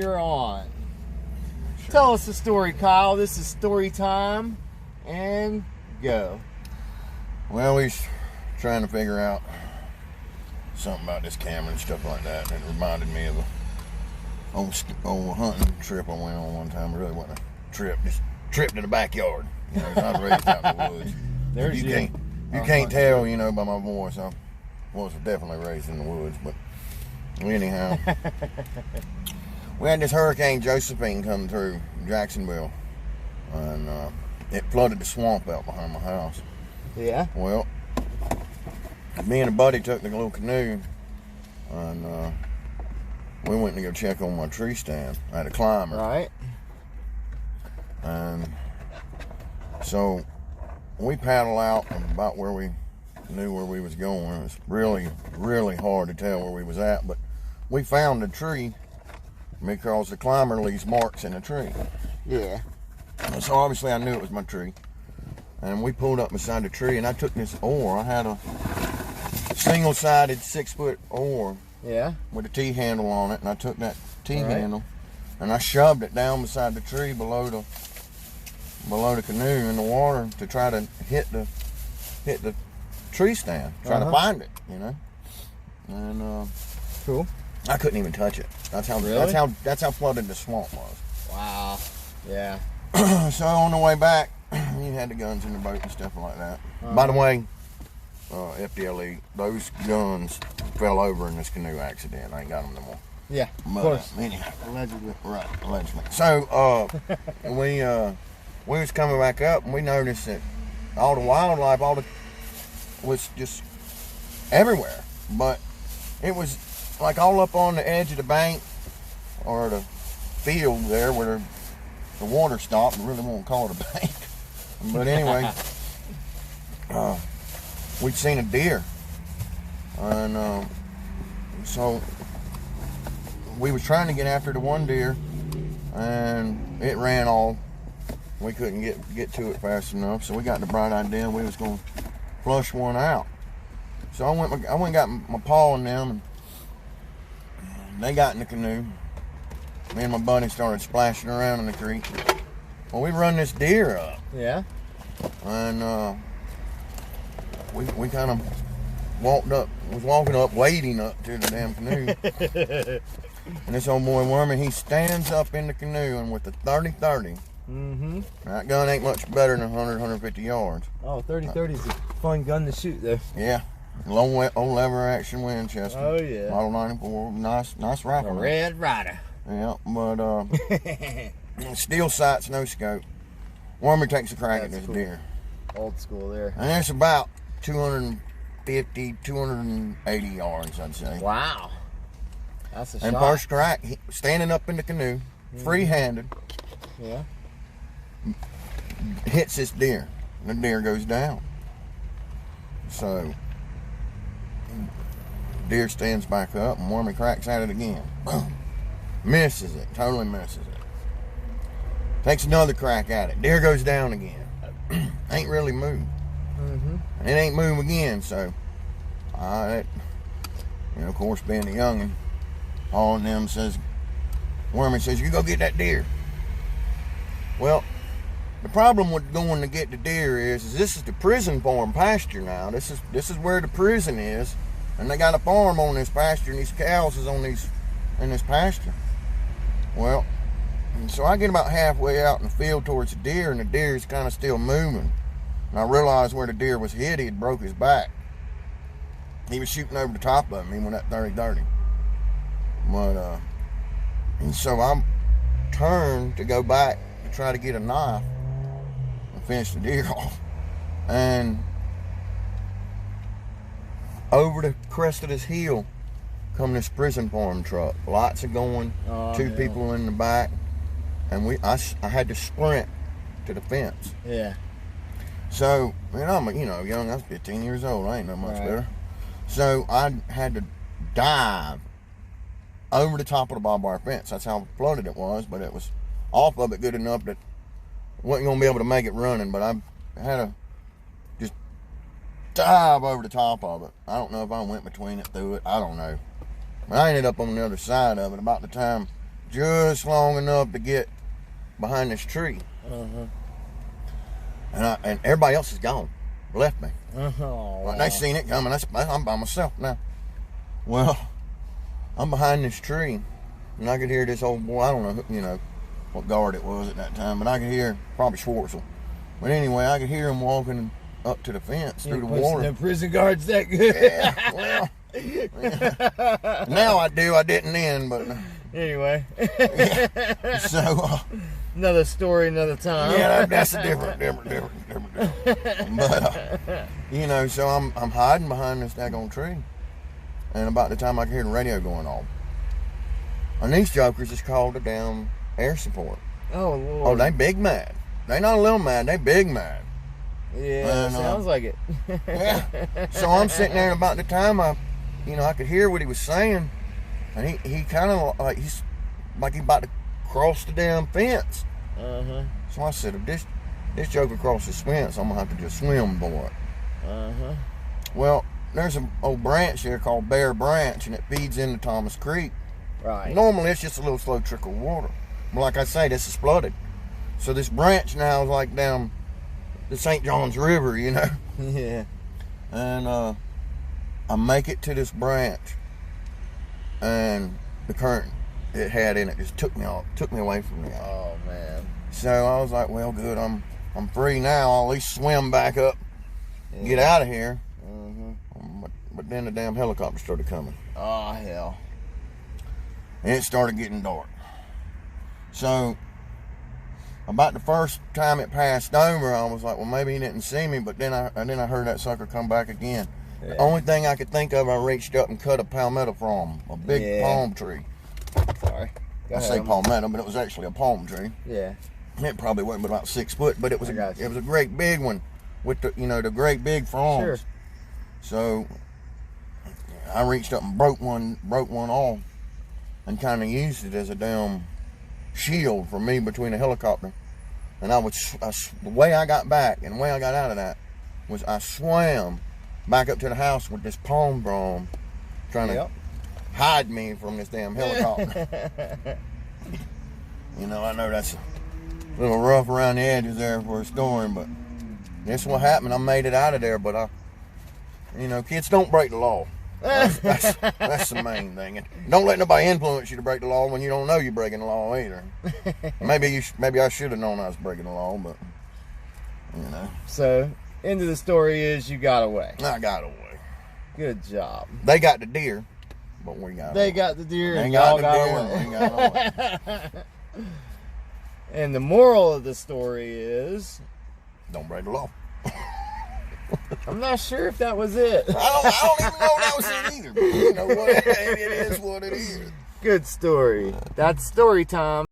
you're on. Sure. Tell us the story, Kyle. This is story time, and go. Well, he's trying to figure out something about this camera and stuff like that, and it reminded me of a old hunting trip I went on one time. It really wasn't a trip, just trip to the backyard. You know, I was raised out in the woods. There's you can't tell, you know, by my voice. I was definitely raised in the woods, but anyhow, we had this Hurricane Josephine come through Jacksonville, and it flooded the swamp out behind my house. Yeah. Well, me and a buddy took the little canoe, and we went to go check on my tree stand. I had a climber. Right. And so we paddle out about where we knew where we was going. It was really, really hard to tell where we was at, but we found the tree because the climber leaves marks in the tree. Yeah. And so obviously I knew it was my tree. And we pulled up beside the tree, and I took this oar. I had a single-sided 6-foot oar. Yeah. With a T-handle on it, and I took that T-handle and I shoved it down beside the tree below the canoe in the water to try to hit the tree stand, try to find it, you know. And cool. I couldn't even touch it. That's how flooded the swamp was. Wow. Yeah. So on the way back, you had the guns in the boat and stuff like that. By the way, FDLE, those guns fell over in this canoe accident. I ain't got them no more. Yeah, of course. Anyhow, Allegedly. right, allegedly. So we was coming back up, and we noticed that all the wildlife, was just everywhere. But it was like all up on the edge of the bank or the field there where the water stopped. I really won't call it a bank. But anyway, we'd seen a deer, and so we was trying to get after the one deer, and it ran off. We couldn't get to it fast enough, so we got the bright idea we was going to flush one out. So I went and got my paw in them, and they got in the canoe. Me and my buddy started splashing around in the creek. Well, we run this deer up. Yeah. And we kind of walking up, wading up to the damn canoe. And this old boy Wormy, he stands up in the canoe, and with the 30-30, that gun ain't much better than 150 yards. Oh, 30-30 is a fun gun to shoot, though. Yeah. Low lever action Winchester. Oh, yeah. Model 94. Nice rifle. A Red Rider. Yeah, but steel sights, no scope. Wormy takes a crack at this deer. Old school there. And it's about 250, 280 yards, I'd say. Wow. That's a shot. And first crack, standing up in the canoe, free-handed, hits this deer. The deer goes down. So, deer stands back up, and Wormy cracks at it again. Boom. Misses it, totally misses it. Takes another crack at it. Deer goes down again. Ain't really moved. And it ain't moved again, so of course, being a youngin', all of them says, Wormy says, you go get that deer. Well, the problem with going to get the deer is this is the prison farm pasture now. This is where the prison is, and they got a farm on this pasture, and these cows is in this pasture. Well, and so I get about halfway out in the field towards the deer, and the deer is kind of still moving. And I realized where the deer was hit, he had broke his back. He was shooting over the top of me when that 30-30. But, and so I turned to go back to try to get a knife and finish the deer off. And over the crest of this hill come this prison farm truck. Lights are going, two people in the back, and I had to sprint to the fence. Yeah. So, I'm young. I was 15 years old. I ain't no much better. So I had to dive over the top of the barbed wire fence. That's how flooded it was, but it was off of it good enough that I wasn't going to be able to make it running, but I had to just dive over the top of it. I don't know if I went between it, through it. I don't know. But I ended up on the other side of it. About the time just long enough to get behind this tree. And everybody else is gone, left me. Like, they seen it coming. I'm by myself now. Well, I'm behind this tree, and I could hear this old boy. I don't know, what guard it was at that time, but I could hear probably Schwartzel. But anyway, I could hear him walking up to the fence through the water. The prison guards that good? Yeah, well, yeah. Now I do. I didn't then, but anyway. Yeah. So another story, another time. Yeah, that's a different. But so I'm hiding behind this daggone tree, and about the time I can hear the radio going off, and these jokers just called the damn air support. Oh Lord! Oh, they big mad. They not a little mad. They big mad. Yeah, and, sounds like it. Yeah. So I'm sitting there, and about the time I could hear what he was saying, and he kind of like he's about to cross the damn fence. So I said, if this joker crosses the fence, I'm gonna have to just swim for it. Well, there's an old branch here called Bear Branch, and it feeds into Thomas Creek. Right. Normally it's just a little slow trickle of water, but like I say, this is flooded. So this branch now is like down the St. Johns River, Yeah. And I make it to this branch, and the current it had in it just took me away from the guy. Oh man. So I was like, well, good, I'm free now. I'll at least swim back up, get out of here. But then the damn helicopter started coming. Oh hell. And it started getting dark. So about the first time it passed over, I was like, well, maybe he didn't see me. But then I heard that sucker come back again. Yeah. The only thing I could think of, I reached up and cut a palmetto from a big palm tree. Sorry. I say palmetto, but it was actually a palm tree. Yeah. It probably wasn't but about 6 foot, but it was a great big one with the great big fronds. Sure. So I reached up and broke one off, and kind of used it as a damn shield for me between the helicopter. And the way I got back and the way I got out of that was I swam back up to the house with this palm frond trying to hide me from this damn helicopter. I know that's a little rough around the edges there for a story, but that's what happened. I made it out of there, but kids don't break the law. That's the main thing. And don't let nobody influence you to break the law when you don't know you're breaking the law either. Maybe I should have known I was breaking the law, but So, end of the story is you got away. I got away. Good job. They got the deer, but we got away. They got the deer, and y'all got away. We got away. And the moral of the story is, don't break the law. I'm not sure if that was it. I don't even know if that was it either. But you know what? It is what it is. Good story. That's story time.